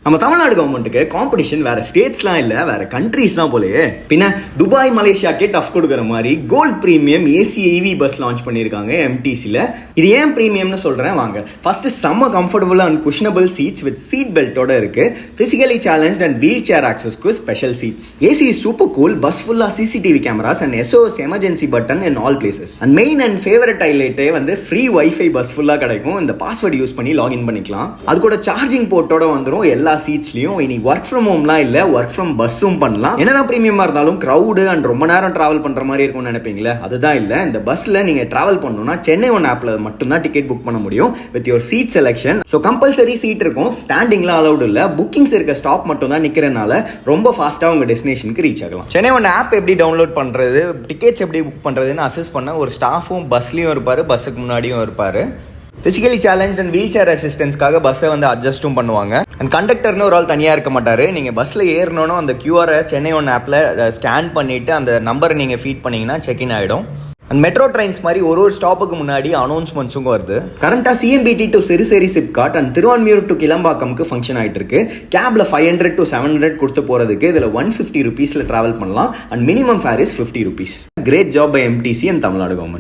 நம்ம தமிழ்நாடு கவர்மெண்ட்டுக்கு காம்படிஷன் வேற ஸ்டேட்ஸ்லாம் இல்ல, வேற கண்ட்ரீஸ் தான் போலயே. பின்ன துபாய் மலேசியாக்கே டஃப் கொடுக்குற மாதிரி gold premium AC EV bus launch பண்ணியிருக்காங்க எம்டிசியில். இது ஏன் பிரீமியம்னு சொல்றேன் வாங்க. ஃபர்ஸ்ட் செம்ம comfortable and cushionable seats with seat பெல்ட்டோட இருக்கு. Physically challenge and wheel chair ஆக்சஸ்க்கு special seats. AC is super cool. Bus ஃபுல்லா CCTV cameras and SOS emergency button in all places. And main and favourite ஹைலைட்டே வந்து free wifi bus ஃபுல்லா கிடைக்கும். இந்த password use பண்ணி லாகின் பண்ணிக்கலாம். அது கூட சார்ஜிங் போர்ட்டோட வந்துடும் எல்லா சீட்ஸ்லயும். இனி ஒர்க் ஃப்ரம் ஹோம்லாம் இல்ல, ஒர்க் ஃப்ரம் பஸ்ஸும் பண்ணலாம். என்னதான் பிரீமியமா இருந்தாலும் கிரவுடு அண்ட் ரொம்ப நேரம் டிராவல் பண்ற மாதிரி இருக்கும்னு நினைப்பீங்களா? அதுதான் இல்ல. இந்த பஸ்ல நீங்க டிராவல் பண்ணணும்னா சென்னை ஒன் ஆப்ல மட்டும்தான் டிக்கெட் புக் பண்ண முடியும் with your seat selection. So compulsory seat இருக்கும். ஸ்டாண்டிங்லாம் அலௌட் இல்ல. புக்கிங்ஸ் இருக்க ஸ்டாப் மட்டும் தான் நிக்கிறனால ரொம்ப ஃபாஸ்டா உங்க டெஸ்டினேஷனுக்கு ரீச் ஆகலாம். சென்னை ஒன் ஆப் எப்படி டவுன்லோட் பண்றது, டிக்கெட்ஸ் எப்படி புக் பண்றதுன்னு அசஸ் பண்ண ஒரு ஸ்டாஃபும் பஸ்லயும் இருப்பாரு, பஸ்ஸுக்கு முன்னாடியும் இருப்பாரு. Physically challenge and wheel chair அசிஸ்டன்ஸ்க்காக பஸ்ஸை வந்து அட்ஜஸ்ட்டும் பண்ணுவாங்க. அண்ட் கண்டக்டர்னு ஒரு ஆள் தனியாக இருக்க மாட்டார். நீங்கள் பஸ்ஸில் ஏறணும், அந்த கியூஆரை சென்னை ஒன் ஆப்பில் ஸ்கேன் பண்ணிவிட்டு அந்த நம்பரை நீங்கள் ஃபீட் பண்ணிங்கன்னா செக்இன் ஆகிடும். அண்ட் மெட்ரோ ட்ரெயின்ஸ் மாதிரி ஒரு ஸ்டாப்புக்கு முன்னாடி அனௌன்ஸ்மெண்ட்ஸும் வருது. கரண்டாக CMBT to Siruseri SIPCOT and Thiruvanmiyur to கிளம்பாக்கம்க்கு ஃபங்க்ஷன் ஆகிட்டு இருக்கு. கேப்ல 500 to 700 கொடுத்து போகிறதுக்கு இதில் 150 rupeesல ட்ராவல் பண்ணலாம். And minimum fare is 50 rupees. Great job by MTC and Tamil Nadu government.